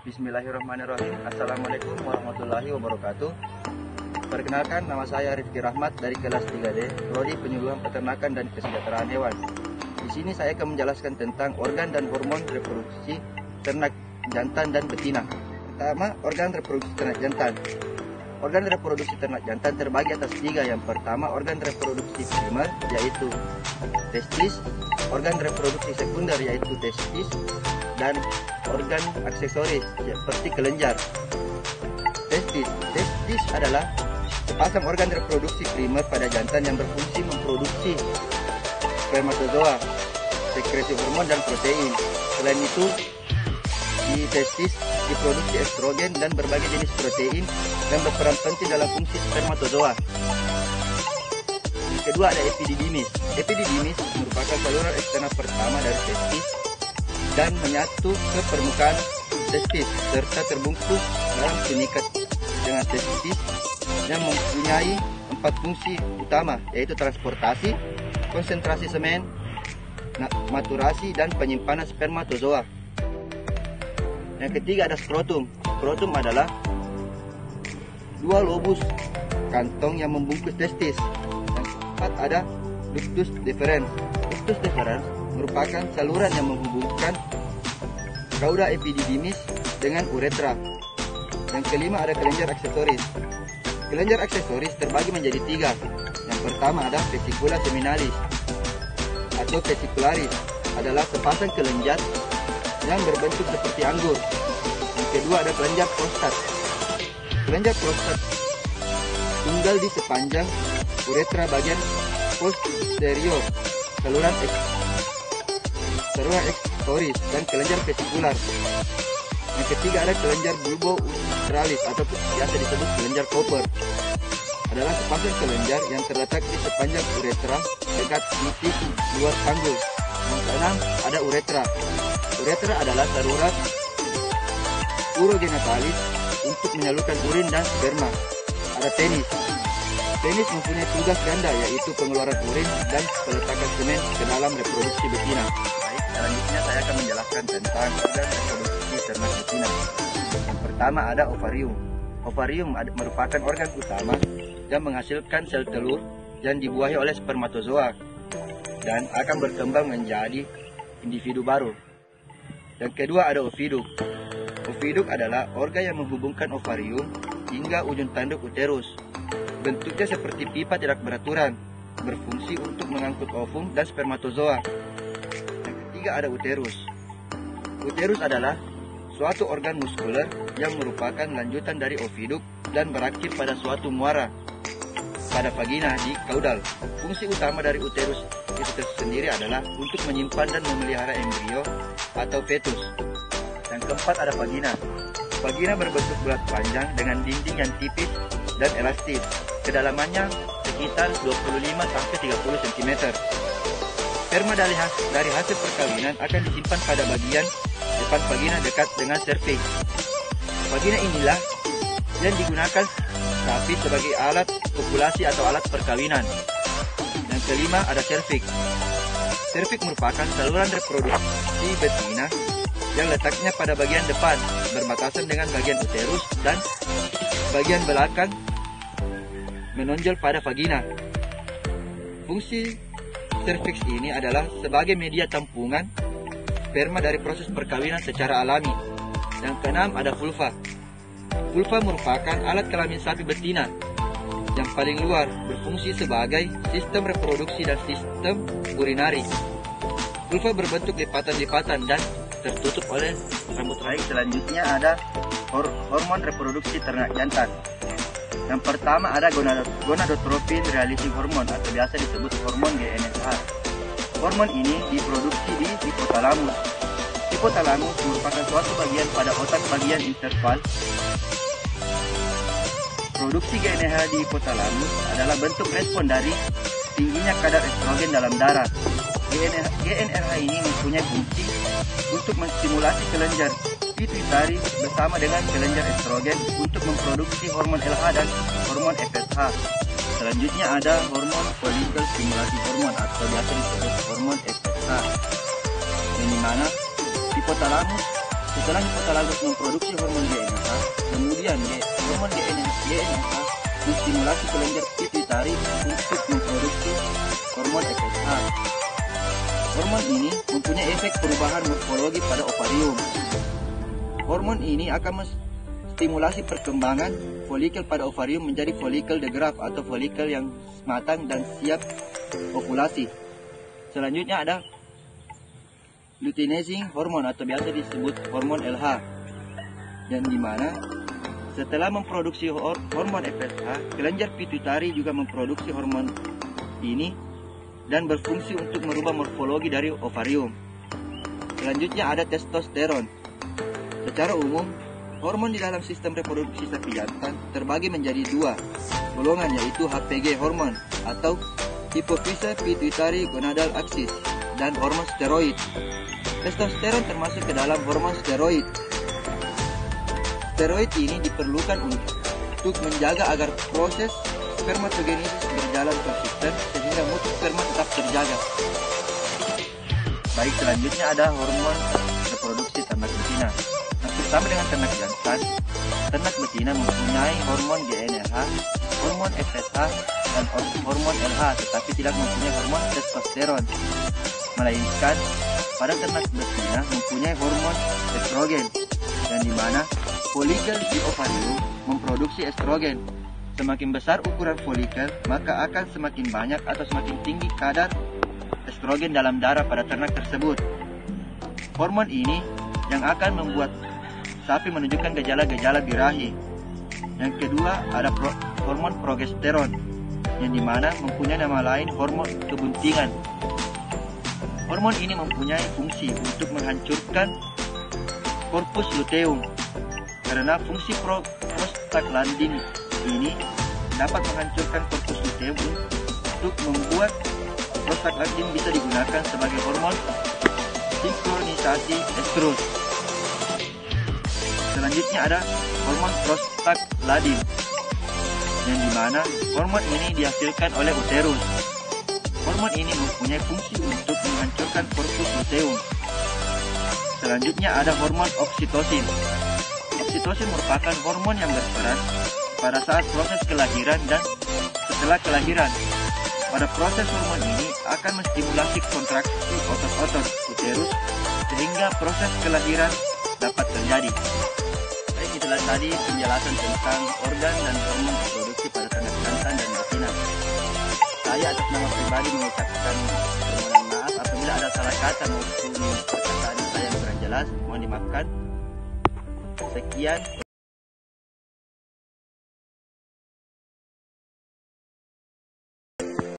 Bismillahirrahmanirrahim. Assalamualaikum warahmatullahi wabarakatuh. Perkenalkan, nama saya Rifki Rahmat dari kelas 3D, Prodi Penyuluhan Peternakan dan Kesejahteraan Hewan. Di sini saya akan menjelaskan tentang organ dan hormon reproduksi ternak jantan dan betina. Pertama, organ reproduksi ternak jantan. Organ reproduksi ternak jantan terbagi atas 3. Yang pertama, organ reproduksi primer, yaitu testis. Organ reproduksi sekunder, yaitu testis. Dan organ aksesoris, seperti kelenjar. Testis adalah sepasang organ reproduksi primer pada jantan yang berfungsi memproduksi spermatozoa, sekresi hormon dan protein. Selain itu, di testis diproduksi estrogen dan berbagai jenis protein yang berperan penting dalam fungsi spermatozoa. Kedua, ada epididymis. Epididymis merupakan saluran eksternal pertama dari testis dan menyatu ke permukaan testis serta terbungkus dalam semikat dengan testis yang mempunyai 4 fungsi utama, yaitu transportasi, konsentrasi semen, maturasi, dan penyimpanan spermatozoa. Yang ketiga, ada skrotum. Skrotum adalah 2 lobus kantong yang membungkus testis. Yang keempat, ada ductus deferens. Ductus deferens merupakan saluran yang menghubungkan cauda epididymis dengan uretra. Yang kelima, ada kelenjar aksesoris. Kelenjar aksesoris terbagi menjadi 3. Yang pertama, ada vesicula seminalis atau vesicularis, adalah sepasang kelenjar yang berbentuk seperti anggur. Yang kedua, ada kelenjar prostat. Kelenjar prostat tunggal di sepanjang uretra bagian posterior saluran ekstoris dan kelenjar vesikular. Yang ketiga, ada kelenjar bulboustralis atau biasa disebut kelenjar Cooper, adalah sepasang kelenjar yang terletak di sepanjang uretra dekat titik luar panggul. Yang keenam, ada uretra. Uretra adalah saluran urogenitalis untuk menyalurkan urin dan sperma. Ada penis. Penis mempunyai tugas ganda, yaitu pengeluaran urin dan peletakan semen ke dalam reproduksi betina. Baik, selanjutnya saya akan menjelaskan tentang organ reproduksi ternak betina. Yang pertama, ada ovarium. Ovarium merupakan organ utama yang menghasilkan sel telur yang dibuahi oleh spermatozoa dan akan berkembang menjadi individu baru. Yang kedua, ada oviduk. Oviduk adalah organ yang menghubungkan ovarium hingga ujung tanduk uterus. Bentuknya seperti pipa tidak beraturan, berfungsi untuk mengangkut ovum dan spermatozoa. Yang ketiga, ada uterus. Uterus adalah suatu organ muskuler yang merupakan lanjutan dari oviduk dan berakhir pada suatu muara pada vagina di kaudal. Fungsi utama dari uterus itu sendiri adalah untuk menyimpan dan memelihara embrio atau fetus. Yang keempat, ada vagina. Vagina berbentuk bulat panjang dengan dinding yang tipis dan elastis. Kedalamannya sekitar 25-30 cm. Sperma dari hasil perkawinan akan disimpan pada bagian depan vagina dekat dengan serviks. Vagina inilah yang digunakan sapi sebagai alat kopulasi atau alat perkawinan. Yang kelima, ada serviks. Serviks merupakan saluran reproduksi betina yang letaknya pada bagian depan, berbatasan dengan bagian uterus, dan bagian belakang menonjol pada vagina. Fungsi serviks ini adalah sebagai media tampungan sperma dari proses perkawinan secara alami. Yang keenam, ada vulva. Vulva merupakan alat kelamin sapi betina yang paling luar, berfungsi sebagai sistem reproduksi dan sistem urinari. Vulva berbentuk lipatan-lipatan dan tertutup oleh rambut rahim. Selanjutnya ada hormon reproduksi ternak jantan. Yang pertama, ada gonadotropin releasing hormone atau biasa disebut hormon GnRH. Hormon ini diproduksi di hipotalamus. Hipotalamus merupakan suatu bagian pada otak bagian interval. Produksi GnRH di hipotalamus adalah bentuk respon dari tingginya kadar estrogen dalam darah. GnRH ini mempunyai fungsi untuk menstimulasi kelenjar pituitari bersama dengan kelenjar estrogen untuk memproduksi hormon LH dan hormon FSH. Selanjutnya ada hormon follicle stimulasi hormon atau biasa disebut hormon FSH, yang dimana hipotalamus Setelah hipotalamus memproduksi hormon GNRH, kemudian hormon GNRH menstimulasi kelenjar pituitari untuk memproduksi hormon FSH. Hormon ini mempunyai efek perubahan morfologi pada ovarium. Hormon ini akan menstimulasi perkembangan folikel pada ovarium menjadi folikel de Graaff atau folikel yang matang dan siap ovulasi. Selanjutnya ada luteinizing hormon atau biasa disebut hormon LH, yang dimana setelah memproduksi hormon FSH, kelenjar pituitari juga memproduksi hormon ini dan berfungsi untuk merubah morfologi dari ovarium. Selanjutnya ada testosteron. Secara umum, hormon di dalam sistem reproduksi sapi jantan terbagi menjadi dua golongan, yaitu HPG hormon atau hypophyse pituitary gonadal axis dan hormon steroid. Testosteron termasuk ke dalam hormon steroid. Steroid ini diperlukan untuk menjaga agar proses spermatogenesis berjalan konsisten sehingga mutu sperma tetap terjaga. Baik, selanjutnya ada hormon reproduksi ternak betina. Hampir sama dengan ternak jantan, ternak betina mempunyai hormon GNRH, hormon FSH, dan hormon LH, tetapi tidak mempunyai hormon testosteron. Melainkan pada ternak betina mempunyai hormon estrogen, yang dimana folikel di ovarium memproduksi estrogen. Semakin besar ukuran folikel, maka akan semakin banyak atau semakin tinggi kadar estrogen dalam darah pada ternak tersebut. Hormon ini yang akan membuat sapi menunjukkan gejala-gejala birahi. Yang kedua ada hormon progesteron, yang dimana mempunyai nama lain hormon kebuntingan. Hormon ini mempunyai fungsi untuk menghancurkan korpus luteum, karena fungsi prostaglandin ini dapat menghancurkan korpus luteum untuk membuat prostaglandin bisa digunakan sebagai hormon sinkronisasi estrus. Selanjutnya ada hormon prostaglandin, yang dimana hormon ini dihasilkan oleh uterus. Hormon ini mempunyai fungsi untuk menghancurkan korpus luteum. Selanjutnya ada hormon oksitosin. Oksitosin merupakan hormon yang berperan pada saat proses kelahiran dan setelah kelahiran. Pada proses hormon ini akan menstimulasi kontraksi otot-otot uterus sehingga proses kelahiran dapat terjadi. Baik, itulah tadi penjelasan tentang organ dan hormon reproduksi pada ternak jantan dan betina. Saya atas nama pribadi mengucapkan permohonan maaf apabila ada salah kata maupun perkataan saya yang kurang jelas, mohon dimaafkan. Sekian.